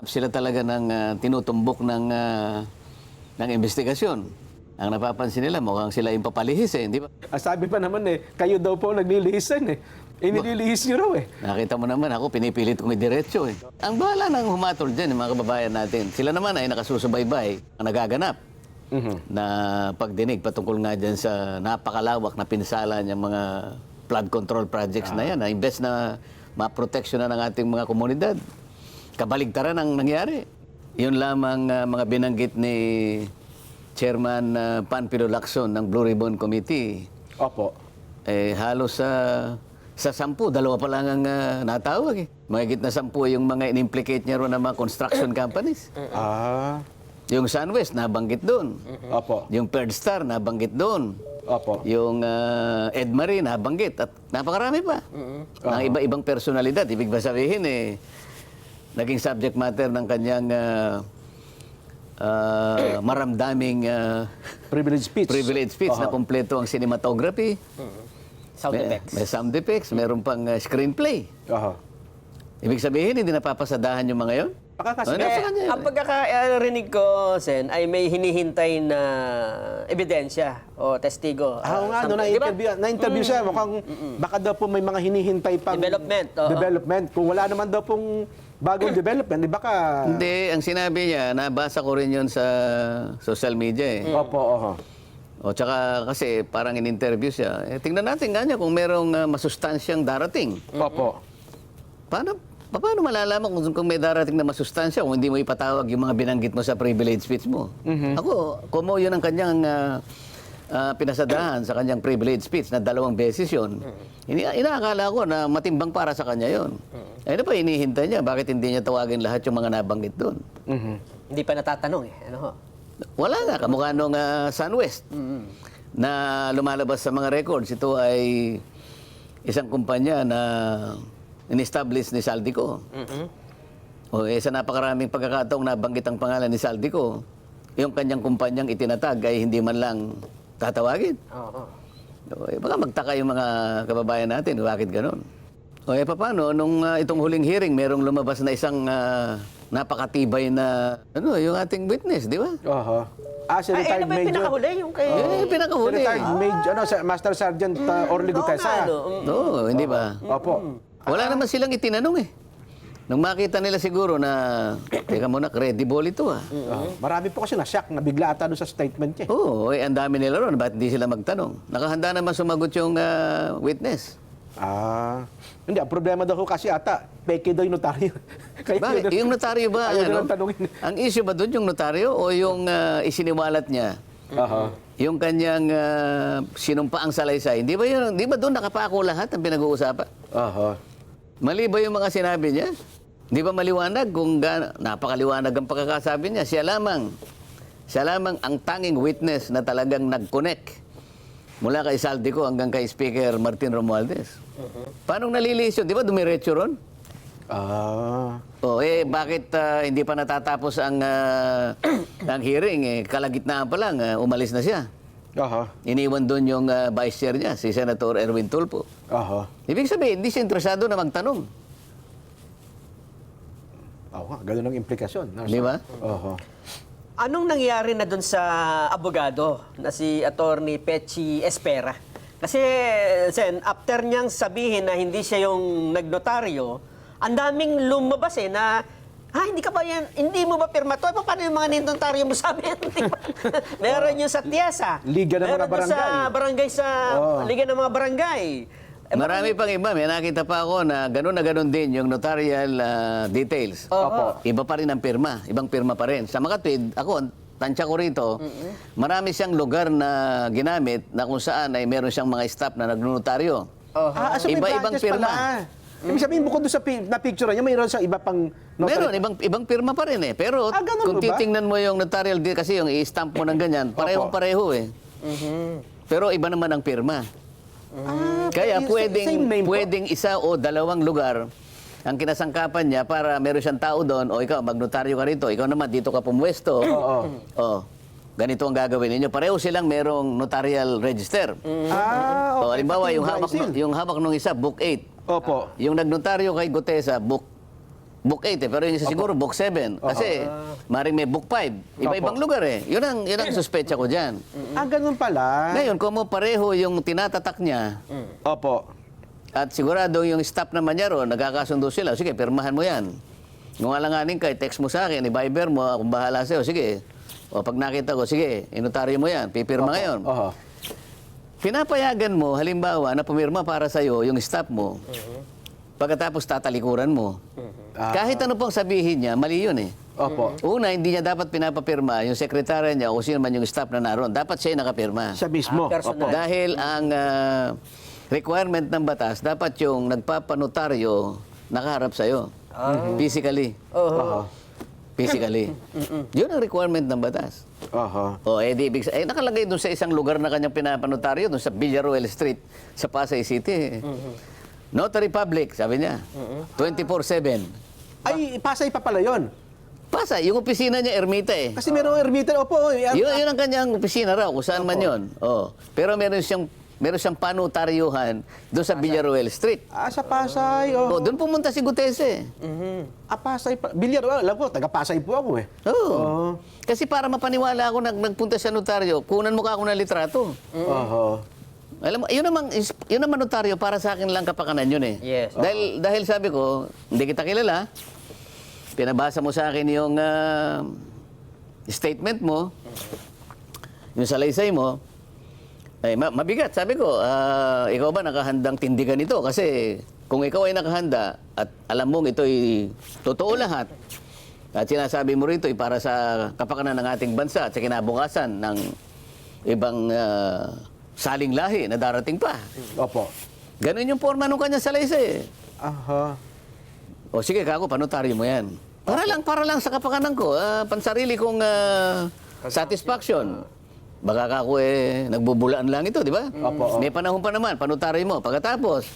Sila talaga ng tinutumbok ng investigasyon. Ang napapansin nila, mukhang sila yung papalihis eh, di ba? Sabi pa naman kayo daw po naglilihisan nililihis niyo raw Nakita mo naman ako, pinipilit ko may diretso eh. Ang bahala nang humatol dyan, yung mga kababayan natin. Sila naman ay nakasusubaybay ang nagaganap na pagdinig patungkol nga dyan sa napakalawak na pinsala ng mga flood control projects na yan. Imbes na maproteksyon na ng ating mga komunidad. Kabaligtaran ang nangyari. Yun lamang mga binanggit ni Chairman Panfilo Lacson ng Blue Ribbon Committee. Opo. Halos sa 10, 2 pa lang ang natawag eh. Mahigit na 10 yung mga in-implicate niya ron ng mga construction companies. Yung Sunwest, nabanggit doon. Opo. Yung Third Star, nabanggit doon. Opo. Yung Edmarie, nabanggit. At napakarami pa. Ng iba-ibang personalidad. Ibig ba sabihin naging subject matter ng kanyang maramdaming Privilege speech. Na kompleto ang cinematography. Sound effects. May sound effects, meron pang screenplay. Ibig sabihin, hindi napapasadahan yung mga yun? Ang pagkakarinig ko, Sen, ay may hinihintay na ebidensya o testigo. Oo nga, na-interview siya. Mukhang baka daw po may mga hinihintay pang development. Kung wala naman daw pong bagong development, baka... Hindi, ang sinabi niya, nabasa ko rin yun sa social media eh. Opo, O tsaka kasi parang in-interview siya. Tingnan natin nga niya kung merong masustansyang darating. Opo. Paano malalaman kung may darating na masustansya kung hindi mo ipatawag yung mga binanggit mo sa privilege speech mo? Ako, kumo yun ang kanyang pinasadahan sa kanyang privilege speech na 2 beses yun. Inaakala ko na matimbang para sa kanya yun. Ano pa hinihintay niya? Bakit hindi niya tawagin lahat yung mga nabanggit doon? Hindi pa natatanong eh. Ano ho? Wala nga, kamukha nung Sunwest na lumalabas sa mga records. Ito ay isang kumpanya na in-establish ni Saldico. Sa napakaraming pagkakataong nabanggit ang pangalan ni Saldico, yung kanyang kumpanyang itinatag ay hindi man lang tatawagin. Baka magtaka yung mga kababayan natin, bakit ganun? Paano? Nung itong huling hearing, merong lumabas na isang napakatibay na, yung ating witness, di ba? Si retired ano ba yung major. pinakahuli? Yung kay... Yung pinakahuli. Retired major, Master Sergeant Orly Gutesa. Oo, hindi ba? Opo. Wala naman silang itinanong eh. Nung makita nila siguro na, teka muna, credible ito Marami po kasi na-shock, nabigla ata doon sa statement niya. Oo, ang dami nila ron. Ba't hindi sila magtanong? Nakahanda naman sumagot yung witness. Hindi, ang problema daw ko kasi ata, peke daw yung notaryo. Bakit? Yung notaryo ba? Ayaw nilang tanungin. Ang issue ba doon yung notaryo o yung isiniwalat niya? Yung kanyang sinumpaang salaysay. Di ba doon nakapako lahat ang pinag-uusapan? Mali ba yung mga sinabi niya? Di ba maliwanag kung napakaliwanag ang pagkakasabi niya? Siya lamang ang tanging witness na talagang nag-connect mula kay Saldico hanggang kay Speaker Martin Romualdez. Paano nalilihis yun? Di ba dumiretso ron? Bakit hindi pa natatapos ang hearing? Kalagitnaan pa lang, umalis na siya. Iniwan doon yung vice chair niya, si Senator Erwin Tulfo. Ibig sabihin, hindi siya interesado na magtanong. Ganun ang implikasyon. Di ba? Anong nangyari na doon sa abogado na si Attorney Pechi Espera? Kasi, Sen, after niyang sabihin na hindi siya yung nagnotaryo, ang daming lumabas na hindi mo ba pirma to? Paano yung mga ninontaryo mo sabi? Meron yung sa Tiasa. Liga ng mga barangay. Liga ng mga barangay. Marami pang iba. May nakita pa ako na gano'n din yung notarial details. Iba pa rin ang pirma. Ibang pirma pa rin. Sa Makatwid, ako, tansya ko rito, marami siyang lugar na ginamit na kung saan ay meron siyang mga staff na nagnotaryo. Iba-ibang pirma. Ibig sabihin, bukod doon sa na-picture niya, mayroon siyang iba pang notary. Meron, ibang pirma pa rin eh. Pero kung titingnan mo yung notarial deal, kasi yung i-stamp mo ng ganyan, parehong-pareho eh. Pero iba naman ang pirma. Kaya pwedeng isa o 2 lugar ang kinasangkapan niya para meron siyang tao doon, ikaw, magnotaryo ka rito, ikaw naman, dito ka pumwesto. Ganito ang gagawin ninyo. Pareho silang merong notarial register. Halimbawa, yung hawak nung isa, Book 8. Yung nagnotaryo kay Gutesa, Book Book 8 eh, pero yung isa siguro Book 7. Kasi maring may Book 5. Iba-ibang lugar eh. Yun ang suspecha ko dyan. Ganun pala. Ngayon, kung mo pareho yung tinatatak niya, Opo. at sigurado yung staff naman niya ron, nagkakasundo sila, sige, pirmahan mo yan. Kung alanganin ka, text mo sa akin, i-Viber mo, akong bahala sa'yo, sige. O pag nakita ko, sige, inotaryo mo yan, pipirma ngayon. Oho. Pinapayagan mo, halimbawa, na pumirma para sa'yo yung staff mo, pagkatapos tatalikuran mo. Kahit ano pong sabihin niya, mali yun eh. Opo. Una, hindi niya dapat pinapapirma yung sekretary niya o sino man yung staff na naroon. Dapat siya yung nakapirma. Siya mismo. Personal. Opo. Dahil ang requirement ng batas, dapat yung nagpapanotaryo nakaharap sa'yo. Physically. Oo. Physically. Yun ang requirement ng batas. Oho. O, di ibig nakalagay doon sa isang lugar na kanyang pinapanotaryo, doon sa Villaruel Street, sa Pasay City. Notary Public, sabi niya. 24/7. Ay, Pasay pa pala yun. Pasay, yung opisina niya, Ermita eh. Kasi merong ermita. Opo. Yun ang kanyang opisina raw, kung saan man yun. Oh. Pero meron siyang panotaryuhan doon sa Villaruel Street. Sa Pasay. Oh. Oh, doon pumunta si Gutese. Pasay pa. Bilyar. Alam ko, taga Pasay po ako eh. Oo. Kasi para mapaniwala ako nagpunta sa notaryo, kunan mo ka ako ng litrato. Oho. Alam mo, yun naman notaryo, para sa akin lang kapakanan yun eh. Yes. Dahil sabi ko, hindi kita kilala, pinabasa mo sa akin yung statement mo, yung salaysay mo, ay mabigat. Sabi ko, ikaw ba nakahandang tindigan ito? Kasi kung ikaw ay nakahanda at alam mong ito'y totoo lahat, at sinasabi mo rito ay para sa kapakanan ng ating bansa at sa kinabukasan ng ibang saling lahi na darating pa. Opo. Ganun yung forma nung kanya salaysay. Aha. O sige, kako, panotaryo mo yan. Para lang sa kapakanan ko, pansarili kong satisfaction. Baka kako nagbubulaan lang ito, di ba? Opo. May panahon pa naman, panutaryo mo. Pagkatapos,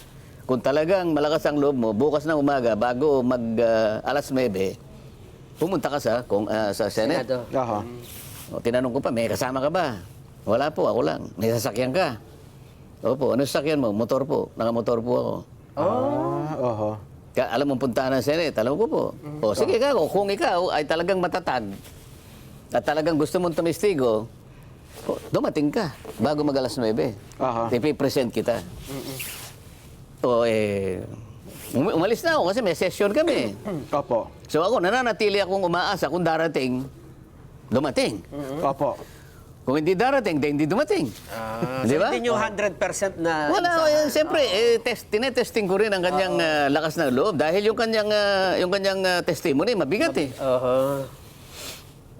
kung talagang malakas ang loob mo, bukas ng umaga, bago alas 9, pumunta ka sa Senate. Senado. Aha. O, tinanong ko pa, may kasama ka ba? Wala po, ako lang. May sasakyan ka? Opo, ano sasakyan mo? Motor po. Nakamotor po ako. Oho. Alam mong puntahan ng Senate, alam ko po. O sige kako, kung ikaw ay talagang matatag at talagang gusto mong tumistigo, dumating ka bago mag alas 9. Aha. Ipipresent kita. O umalis na ako kasi may session kami. Opo. So ako, nananatili akong umaasa kung darating, dumating. Opo. Kung hindi darating, hindi dumating. Di ba? Hindi nyo 100% na... Wala, siyempre, tinetesting ko rin ang kanyang lakas ng loob dahil yung kanyang testimony, mabigat eh.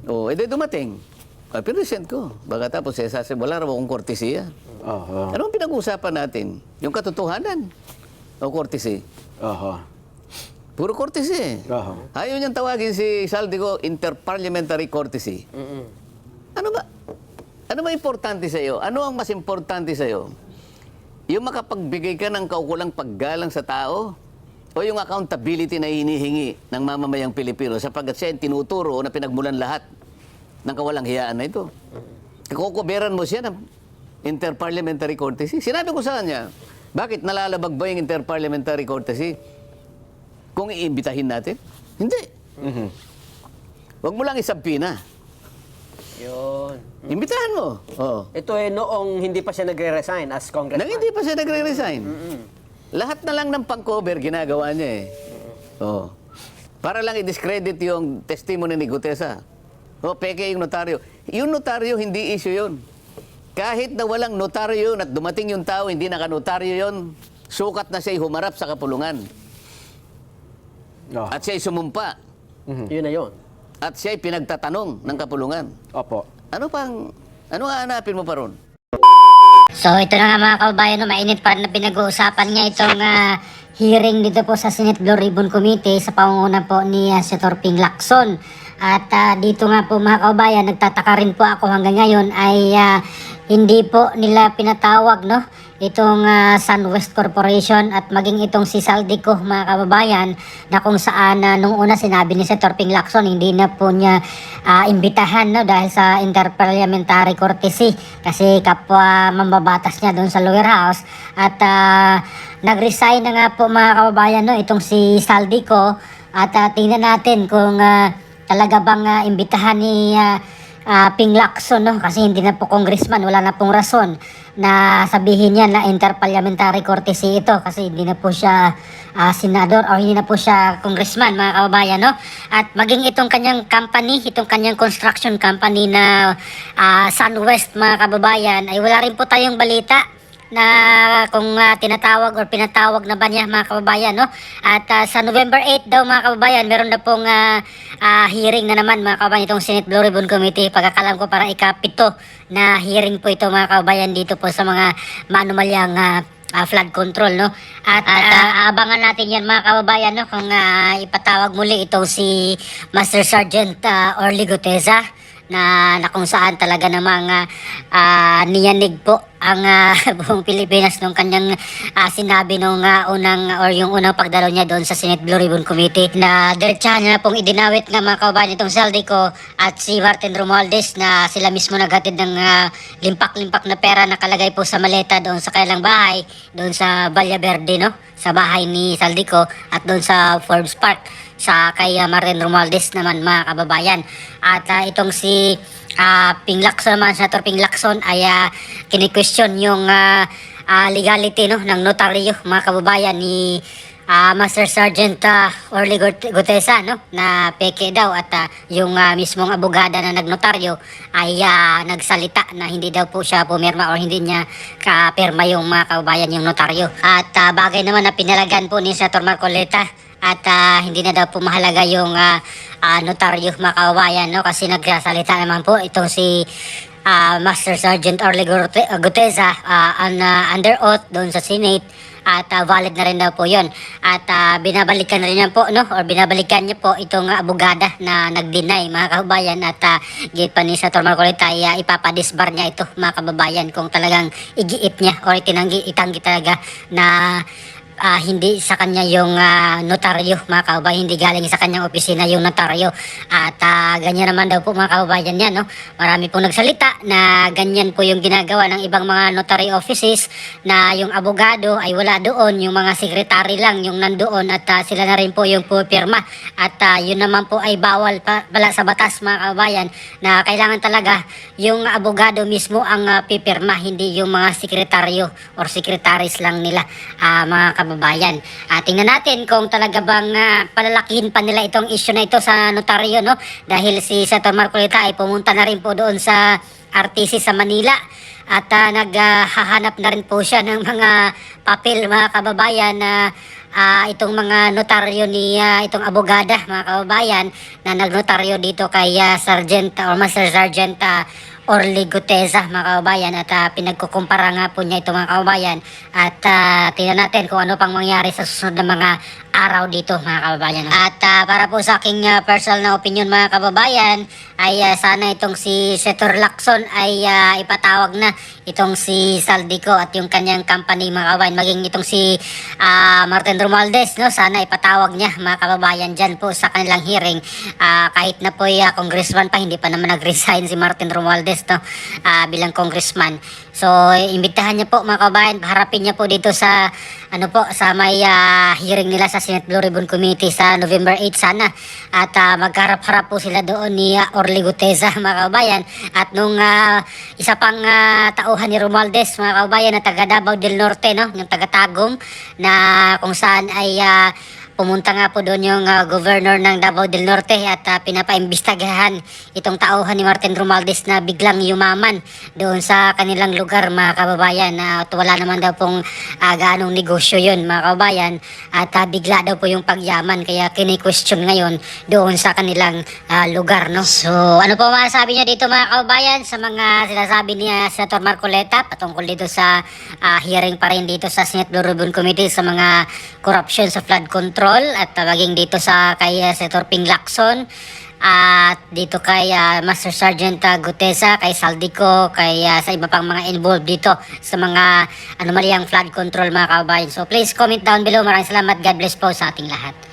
Oh, edi dumating. Pinesent ko. Baka tapos wala raw akong kortesiya. Oho. Ano ang pinag-uusapan natin? Yung katotohanan o kortesi? Oho. Puro kortesi. Oho. Ayaw niyang tawagin si Saldico interparliamentary courtesy. Ano ba? Ano ba importante sa iyo? Ano ang mas importante sa iyo? Yung makapagbigay ka ng kaukulang paggalang sa tao o yung accountability na hinihingi ng mamamayang Pilipino sapagkat siya yung tinuturo na pinagmulan lahat ng kawalang hiyaan na ito. Kukuberan mo siya ng interparliamentary courtesy. Sinabi ko sa kanya, bakit nalalabag ba yung interparliamentary courtesy kung iimbitahin natin? Hindi. Huwag mo lang isabpina. Yun. Imbitahan mo. Oo. Ito noong hindi pa siya nagre-resign as congressman. Nang hindi pa siya nagre-resign. Lahat na lang ng pang-cover ginagawa niya eh. Oo. Para lang i-discredit yung testimony ni Gutesa. O, peke yung notaryo. Yung notaryo, hindi issue yun. Kahit na walang notaryo at dumating yung tao, hindi nakanotaryo yun, sukat na siya'y humarap sa kapulungan. Oh. At siya'y sumumpa. Yun na yun. At siya'y pinagtatanong ng kapulungan. Opo. Ano hahanapin mo pa ron? So ito na nga mga kababayan, mainit pa rin na pinag-uusapan nga itong hearing dito po sa Senate Blue Ribbon Committee sa pangunguna po ni Senator Ping Lacson. At dito nga po mga kababayan, nagtataka rin po ako hanggang ngayon ay hindi po nila pinatawag itong SunWest Corporation at maging itong si Saldico mga kababayan, na kung saan nung una sinabi ni Senator Ping Lacson hindi na po niya imbitahan dahil sa interparliamentary courtesy kasi kapwa mambabatas niya doon sa lower house. At nag-resign na nga po mga kababayan itong si Saldico At tingnan natin kung talaga bang imbitahan ni Ping Lacson, no? Kasi hindi na po congressman, wala na pong rason na sabihin niya na interparliamentary courtesy ito kasi hindi na po siya senador o hindi na po siya congressman, mga kababayan, no? At maging itong kanyang company, itong kanyang construction company na SunWest, mga kababayan, ay wala rin po tayong balita na kung tinatawag or pinatawag na ba niya, mga kababayan, no? At sa November 8 daw, mga kababayan, meron na pong hearing na naman, mga kababayan, itong Senate Blue Ribbon Committee. Pagkakalam ko para ikapito na hearing po ito, mga kababayan, dito po sa mga maanumalyang flood control, no? At abangan natin yan, mga kababayan, no? Kung ipatawag muli itong si Master Sergeant Orly Guteza na kung saan talaga namang niyanig po ang buong Pilipinas nung kanyang sinabi nung yung unang pagdalo niya doon sa Senate Blue Ribbon Committee na diretsahan niya na pong idinawit nga, mga kababayan, itong Saldico at si Martin Romualdez na sila mismo naghatid ng limpak-limpak na pera na kalagay po sa maleta doon sa kanilang bahay, doon sa Valle Verde, no? Sa bahay ni Saldico at doon sa Forbes Park sa kay Martin Romualdez naman, mga kababayan. At itong si Ping Lacson naman, Senator Ping Lacson, ay kini-question yung legality, no, ng notaryo, mga kababayan, ni Master Sergeant Orly Guteza, no, na peke daw at yung mismong abogada na nagnotaryo ay nagsalita na hindi daw po siya pumirma o hindi niya kapirma yung mga kababayan yung notaryo. At bagay naman na pinalagan po ni Senator Marcoleta at hindi na daw po mahalaga yung notaryo, mga kababayan, no, kasi nagsalita naman po itong si Master Sergeant Orly Guteza under oath doon sa Senate at valid na rin daw po yun. At binabalikan na rin niya po, no, or binabalikan niya po itong abogada na nag-deny, mga kababayan, at gate pa ni Senator Marcoleta ay ipapadisbar niya ito, mga kababayan, kung talagang igiit niya or itanggi talaga na hindi sa kanya yung notaryo, mga kababayan, hindi galing sa kanyang opisina yung notaryo. At ganyan naman daw po, mga kababayan, yan, no? Marami pong nagsalita na ganyan po yung ginagawa ng ibang mga notary offices na yung abogado ay wala doon, yung mga sekretary lang yung nandoon at sila na rin po yung pupirma. At yun naman po ay bawal pala sa batas, mga kababayan, na kailangan talaga yung abogado mismo ang pipirma, hindi yung mga sekretaryo or sekretaris lang nila, mga kababayan. Tingnan natin kung talaga bang palalakihin pa nila itong issue na ito sa notaryo, no? Dahil si Senator Marcoleta ay pumunta na rin po doon sa RTC sa Manila at naghahanap na rin po siya ng mga papel, mga kababayan, na itong mga notaryo ni itong abogada, mga kababayan, na nagnotaryo dito kay Sergeant or Master Sergeant Orly Guteza, mga kababayan, at pinagkukumpara nga po niya ito, mga kababayan, at tingnan natin kung ano pang mangyari sa susunod na mga araw dito, mga kababayan. At para po sa aking personal na opinion, mga kababayan, ay sana itong si Senator Lacson ay ipatawag na itong si Saldico at yung kanyang company, mga kababayan, maging itong si Martin Romualdez, no, sana ipatawag niya, mga kababayan, dyan po sa kanilang hearing, kahit na po congressman pa, hindi pa naman nag-resign si Martin Romualdez, no, bilang congressman. So imbitahan niya po, mga kababayan, harapin niya po dito sa sa may hearing nila sa Senate Blue Ribbon Committee sa November 8 sana, at magkarap-harap po sila doon ni Orly Guteza, mga kababayan, at nung isa pang tauhan ni Romualdez, mga kababayan, na taga Davao del Norte, no, yung taga Tagum, na kung saan ay pumunta nga po doon yung governor ng Davao del Norte at pinapaimbestagahan itong tauhan ni Martin Romualdez na biglang yumaman doon sa kanilang lugar, mga kababayan, at wala naman daw pong gaanong negosyo yun, mga kababayan, at bigla daw po yung pagyaman, kaya kini-question ngayon doon sa kanilang lugar, no. So ano po masasabi niya dito, mga kababayan, sa mga sinasabi ni Senator Marcoleta patungkol dito sa hearing pa rin dito sa Senate Blue Ribbon Committee sa mga corruption sa flood control, at maging dito sa kay Senator Ping Lacson, at dito kay Master Sergeant Guteza, kay Saldico, kay sa iba pang mga involved dito sa mga anomalyang flood control, mga kababayan. So please comment down below. Maraming salamat. God bless po sa ating lahat.